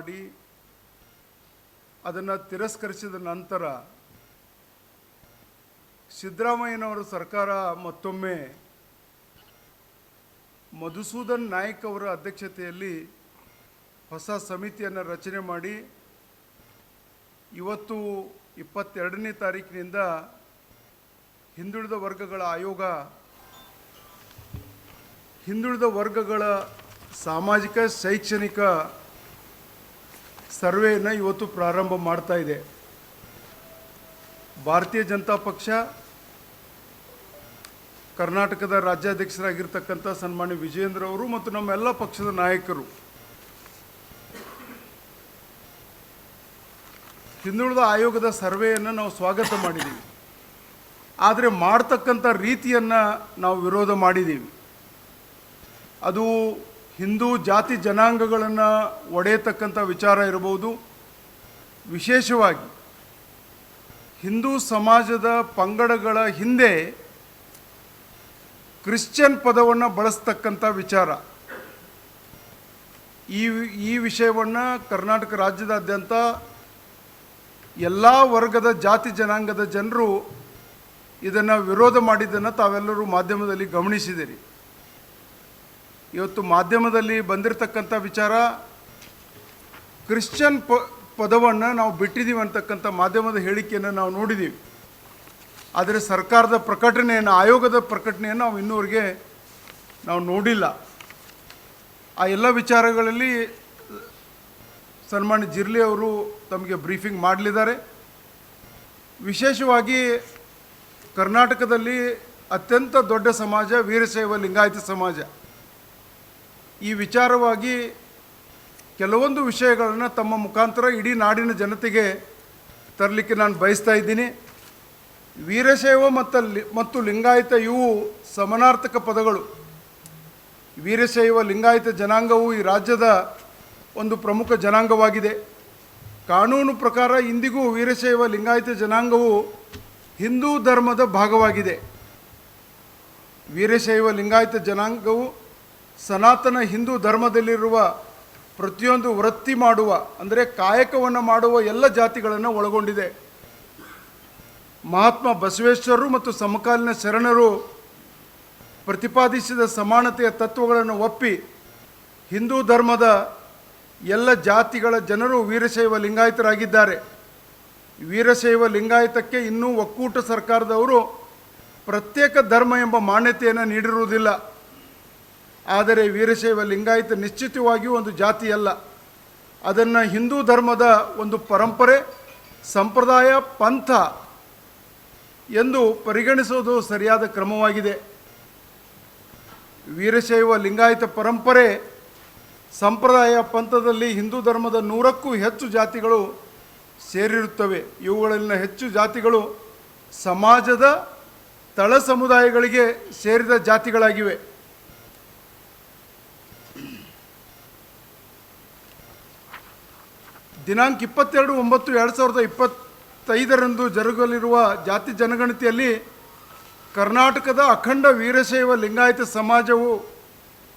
ಮಾಡಿ ಅದನ್ನು ತಿರಸ್ಕರಿಸಿದ ನಂತರ ಸಿದ್ದರಾಮಯ್ಯನವರ ಸರ್ಕಾರ ಮತ್ತೊಮ್ಮೆ ಮಧುಸೂದನ್ ನಾಯ್ಕ್ ಅವರ ಅಧ್ಯಕ್ಷತೆಯಲ್ಲಿ ಹೊಸ ಸಮಿತಿಯನ್ನು ರಚನೆ ಮಾಡಿ ಇವತ್ತು 22ನೇ ತಾರೀಕಿನಿಂದ ಹಿಂದುಳಿದ ವರ್ಗಗಳ ಆಯೋಗ ಹಿಂದುಳಿದ ವರ್ಗಗಳ ಸಾಮಾಜಿಕ ಶೈಕ್ಷಣಿಕ ಸರ್ವೆಯನ್ನು ಇವತ್ತು ಪ್ರಾರಂಭ ಮಾಡ್ತಾ ಇದೆ. ಭಾರತೀಯ ಜನತಾ ಪಕ್ಷ ಕರ್ನಾಟಕದ ರಾಜ್ಯಾಧ್ಯಕ್ಷರಾಗಿರ್ತಕ್ಕಂಥ ಸನ್ಮಾನ್ಯ ವಿಜಯೇಂದ್ರ ಅವರು ಮತ್ತು ನಮ್ಮೆಲ್ಲ ಪಕ್ಷದ ನಾಯಕರು ಹಿಂದುಳಿದ ಆಯೋಗದ ಸರ್ವೆಯನ್ನು ನಾವು ಸ್ವಾಗತ ಮಾಡಿದ್ದೀವಿ. ಆದರೆ ಮಾಡ್ತಕ್ಕಂಥ ರೀತಿಯನ್ನು ನಾವು ವಿರೋಧ ಮಾಡಿದ್ದೀವಿ. ಅದು ಹಿಂದೂ ಜಾತಿ ಜನಾಂಗಗಳನ್ನು ಒಡೆಯತಕ್ಕಂಥ ವಿಚಾರ ಇರಬಹುದು. ವಿಶೇಷವಾಗಿ ಹಿಂದೂ ಸಮಾಜದ ಪಂಗಡಗಳ ಹಿಂದೆ ಕ್ರಿಶ್ಚಿಯನ್ ಪದವನ್ನು ಬಳಸ್ತಕ್ಕಂಥ ವಿಚಾರ. ಈ ವಿಷಯವನ್ನು ಕರ್ನಾಟಕ ರಾಜ್ಯದಾದ್ಯಂತ ಎಲ್ಲ ವರ್ಗದ ಜಾತಿ ಜನಾಂಗದ ಜನರು ಇದನ್ನು ವಿರೋಧ ಮಾಡಿದ್ದನ್ನು ತಾವೆಲ್ಲರೂ ಮಾಧ್ಯಮದಲ್ಲಿ ಗಮನಿಸಿದಿರಿ. ಇವತ್ತು ಮಾಧ್ಯಮದಲ್ಲಿ ಬಂದಿರತಕ್ಕಂಥ ವಿಚಾರ ಕ್ರಿಶ್ಚಿಯನ್ ಪದವನ್ನು ನಾವು ಬಿಟ್ಟಿದ್ದೀವಿ ಅಂತಕ್ಕಂಥ ಮಾಧ್ಯಮದ ಹೇಳಿಕೆಯನ್ನು ನಾವು ನೋಡಿದ್ದೀವಿ. ಆದರೆ ಸರ್ಕಾರದ ಪ್ರಕಟಣೆಯನ್ನು, ಆಯೋಗದ ಪ್ರಕಟಣೆಯನ್ನು ನಾವು ಇನ್ನೂವರೆಗೆ ನಾವು ನೋಡಿಲ್ಲ. ಆ ಎಲ್ಲ ವಿಚಾರಗಳಲ್ಲಿ ಸನ್ಮಾನ್ಯ ಜಿರ್ಲಿ ಅವರು ತಮಗೆ ಬ್ರೀಫಿಂಗ್ ಮಾಡಲಿದ್ದಾರೆ. ವಿಶೇಷವಾಗಿ ಕರ್ನಾಟಕದಲ್ಲಿ ಅತ್ಯಂತ ದೊಡ್ಡ ಸಮಾಜ ವೀರಶೈವ ಲಿಂಗಾಯತ ಸಮಾಜ. ಈ ವಿಚಾರವಾಗಿ ಕೆಲವೊಂದು ವಿಷಯಗಳನ್ನು ತಮ್ಮ ಮುಖಾಂತರ ಇಡೀ ನಾಡಿನ ಜನತೆಗೆ ತರಲಿಕ್ಕೆ ನಾನು ಬಯಸ್ತಾ ಇದ್ದೀನಿ. ವೀರಶೈವ ಮತ್ತು ಲಿಂಗಾಯತ ಇವು ಸಮಾನಾರ್ಥಕ ಪದಗಳು. ವೀರಶೈವ ಲಿಂಗಾಯತ ಜನಾಂಗವು ಈ ರಾಜ್ಯದ ಒಂದು ಪ್ರಮುಖ ಜನಾಂಗವಾಗಿದೆ. ಕಾನೂನು ಪ್ರಕಾರ ಇಂದಿಗೂ ವೀರಶೈವ ಲಿಂಗಾಯತ ಜನಾಂಗವು ಹಿಂದೂ ಧರ್ಮದ ಭಾಗವಾಗಿದೆ. ವೀರಶೈವ ಲಿಂಗಾಯತ ಜನಾಂಗವು ಸನಾತನ ಹಿಂದೂ ಧರ್ಮದಲ್ಲಿರುವ ಪ್ರತಿಯೊಂದು ವೃತ್ತಿ ಮಾಡುವ, ಅಂದರೆ ಕಾಯಕವನ್ನು ಮಾಡುವ ಎಲ್ಲ ಜಾತಿಗಳನ್ನು ಒಳಗೊಂಡಿದೆ. ಮಹಾತ್ಮ ಬಸವೇಶ್ವರರು ಮತ್ತು ಸಮಕಾಲೀನ ಶರಣರು ಪ್ರತಿಪಾದಿಸಿದ ಸಮಾನತೆಯ ತತ್ವಗಳನ್ನು ಒಪ್ಪಿ ಹಿಂದೂ ಧರ್ಮದ ಎಲ್ಲ ಜಾತಿಗಳ ಜನರು ವೀರಶೈವ ಲಿಂಗಾಯತರಾಗಿದ್ದಾರೆ. ವೀರಶೈವ ಲಿಂಗಾಯತಕ್ಕೆ ಇನ್ನೂ ಒಕ್ಕೂಟ ಸರ್ಕಾರದವರು ಪ್ರತ್ಯೇಕ ಧರ್ಮ ಎಂಬ ಮಾನ್ಯತೆಯನ್ನು ನೀಡಿರುವುದಿಲ್ಲ. ಆದರೆ ವೀರಶೈವ ಲಿಂಗಾಯತ ನಿಶ್ಚಿತವಾಗಿಯೂ ಒಂದು ಜಾತಿಯಲ್ಲ. ಅದನ್ನು ಹಿಂದೂ ಧರ್ಮದ ಒಂದು ಪರಂಪರೆ, ಸಂಪ್ರದಾಯ, ಪಂಥ ಎಂದು ಪರಿಗಣಿಸುವುದು ಸರಿಯಾದ ಕ್ರಮವಾಗಿದೆ. ವೀರಶೈವ ಲಿಂಗಾಯತ ಪರಂಪರೆ, ಸಂಪ್ರದಾಯ, ಪಂಥದಲ್ಲಿ ಹಿಂದೂ ಧರ್ಮದ 100ಕ್ಕೂ ಹೆಚ್ಚು ಜಾತಿಗಳು ಸೇರಿರುತ್ತವೆ. ಇವುಗಳಲ್ಲಿನ ಹೆಚ್ಚು ಜಾತಿಗಳು ಸಮಾಜದ ತಳ ಸಮುದಾಯಗಳಿಗೆ ಸೇರಿದ ಜಾತಿಗಳಾಗಿವೆ. ದಿನಾಂಕ 22/9/2025 ಜರುಗಲಿರುವ ಜಾತಿ ಜನಗಣತಿಯಲ್ಲಿ ಕರ್ನಾಟಕದ ಅಖಂಡ ವೀರಶೈವ ಲಿಂಗಾಯತ ಸಮಾಜವು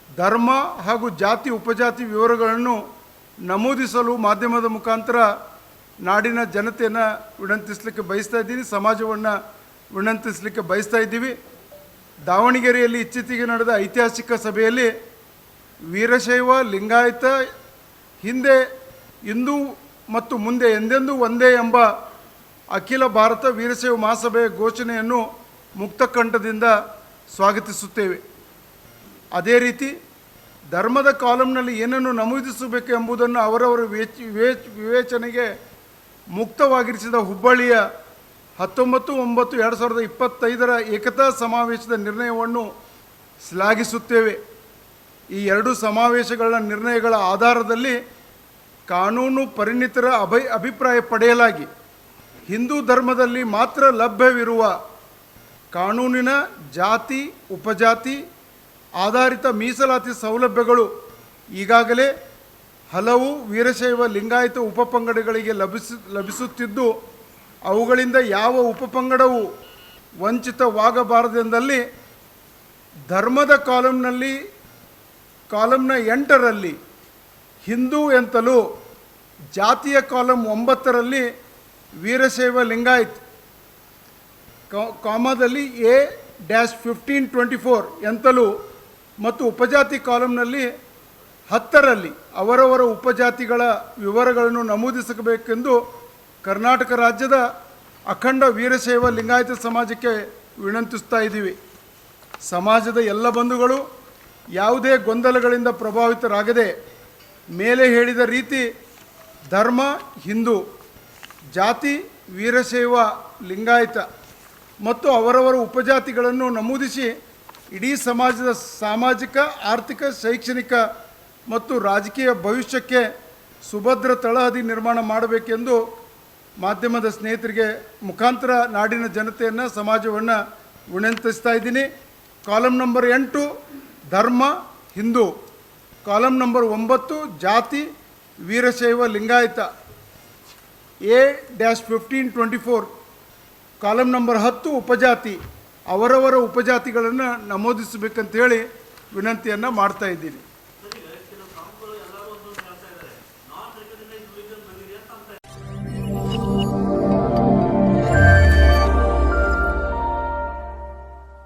ಧರ್ಮ ಹಾಗೂ ಜಾತಿ ಉಪಜಾತಿ ವಿವರಗಳನ್ನು ನಮೂದಿಸಲು ಮಾಧ್ಯಮದ ಮುಖಾಂತರ ನಾಡಿನ ಜನತೆಯನ್ನು ವಿನಂತಿಸಲಿಕ್ಕೆ ಬಯಸ್ತಾ ಇದ್ದೀನಿ, ಸಮಾಜವನ್ನು ವಿನಂತಿಸಲಿಕ್ಕೆ ಬಯಸ್ತಾ ಇದ್ದೀವಿ. ದಾವಣಗೆರೆಯಲ್ಲಿ ಇತ್ತೀಚೆಗೆ ನಡೆದ ಐತಿಹಾಸಿಕ ಸಭೆಯಲ್ಲಿ ವೀರಶೈವ ಲಿಂಗಾಯತ ಹಿಂದೆ, ಇಂದು ಮತ್ತು ಮುಂದೆ ಎಂದೆಂದೂ ಒಂದೇ ಎಂಬ ಅಖಿಲ ಭಾರತ ವೀರಶೈವ ಮಹಾಸಭೆಯ ಘೋಷಣೆಯನ್ನು ಮುಕ್ತಕಂಠದಿಂದ ಸ್ವಾಗತಿಸುತ್ತೇವೆ. ಅದೇ ರೀತಿ ಧರ್ಮದ ಕಾಲಂನಲ್ಲಿ ಏನನ್ನು ನಮೂದಿಸಬೇಕು ಎಂಬುದನ್ನು ಅವರವರ ವಿವೇಚನೆಗೆ ಮುಕ್ತವಾಗಿರಿಸಿದ ಹುಬ್ಬಳ್ಳಿಯ 19/9/2025 ಏಕತಾ ಸಮಾವೇಶದ ನಿರ್ಣಯವನ್ನು ಶ್ಲಾಘಿಸುತ್ತೇವೆ. ಈ ಎರಡು ಸಮಾವೇಶಗಳ ನಿರ್ಣಯಗಳ ಆಧಾರದಲ್ಲಿ ಕಾನೂನು ಪರಿಣಿತರ ಅಭಿಪ್ರಾಯ ಪಡೆಯಲಾಗಿ ಹಿಂದೂ ಧರ್ಮದಲ್ಲಿ ಮಾತ್ರ ಲಭ್ಯವಿರುವ ಕಾನೂನಿನ ಜಾತಿ ಉಪಜಾತಿ ಆಧಾರಿತ ಮೀಸಲಾತಿ ಸೌಲಭ್ಯಗಳು ಈಗಾಗಲೇ ಹಲವು ವೀರಶೈವ ಲಿಂಗಾಯತ ಉಪಪಂಗಡಗಳಿಗೆ ಲಭಿಸುತ್ತಿದ್ದು ಅವುಗಳಿಂದ ಯಾವ ಉಪಪಂಗಡವು ವಂಚಿತವಾಗಬಾರದೆಂದಲ್ಲಿ ಧರ್ಮದ ಕಾಲಂನ 8ರಲ್ಲಿ ಹಿಂದೂ ಎಂತಲೂ ಜಾತಿಯ ಕಾಲಮ್ 9ರಲ್ಲಿ ವೀರಶೈವ ಲಿಂಗಾಯತ್ ಕಾಮದಲ್ಲಿ A-1524 ಎಂತಲೂ ಮತ್ತು ಉಪಜಾತಿ ಕಾಲಮ್ನಲ್ಲಿ 10ರಲ್ಲಿ ಅವರವರ ಉಪಜಾತಿಗಳ ವಿವರಗಳನ್ನು ನಮೂದಿಸಬೇಕೆಂದು ಕರ್ನಾಟಕ ರಾಜ್ಯದ ಅಖಂಡ ವೀರಶೈವ ಲಿಂಗಾಯತ ಸಮಾಜಕ್ಕೆ ವಿನಂತಿಸ್ತಾ ಇದ್ದೀವಿ. ಸಮಾಜದ ಎಲ್ಲ ಬಂಧುಗಳು ಯಾವುದೇ ಗೊಂದಲಗಳಿಂದ ಪ್ರಭಾವಿತರಾಗದೆ ಮೇಲೆ ಹೇಳಿದ ರೀತಿ ಧರ್ಮ ಹಿಂದೂ, ಜಾತಿ ವೀರಶೈವ ಲಿಂಗಾಯತ ಮತ್ತು ಅವರವರ ಉಪಜಾತಿಗಳನ್ನು ನಮೂದಿಸಿ ಇಡೀ ಸಮಾಜದ ಸಾಮಾಜಿಕ, ಆರ್ಥಿಕ, ಶೈಕ್ಷಣಿಕ ಮತ್ತು ರಾಜಕೀಯ ಭವಿಷ್ಯಕ್ಕೆ ಸುಭದ್ರ ತಳಹದಿ ನಿರ್ಮಾಣ ಮಾಡಬೇಕೆಂದು ಮಾಧ್ಯಮದ ಸ್ನೇಹಿತರಿಗೆ ಮುಖಾಂತರ ನಾಡಿನ ಜನತೆಯನ್ನು, ಸಮಾಜವನ್ನು ವಿನಂತಿಸ್ತಾ ಇದ್ದೀನಿ. ಕಾಲಮ್ ನಂಬರ್ 8 ಧರ್ಮ ಹಿಂದೂ, ಕಾಲಮ್ ನಂಬರ್ 9 ಜಾತಿ Veerashaiva Lingayat, A-1524, column number 10 ಉಪಜಾತಿ ಅವರವರ ಉಪಜಾತಿಗಳನ್ನು ನಮೂದಿಸಬೇಕಂತೇಳಿ ವಿನಂತಿಯನ್ನು ಮಾಡ್ತಾ ಇದ್ದೀನಿ.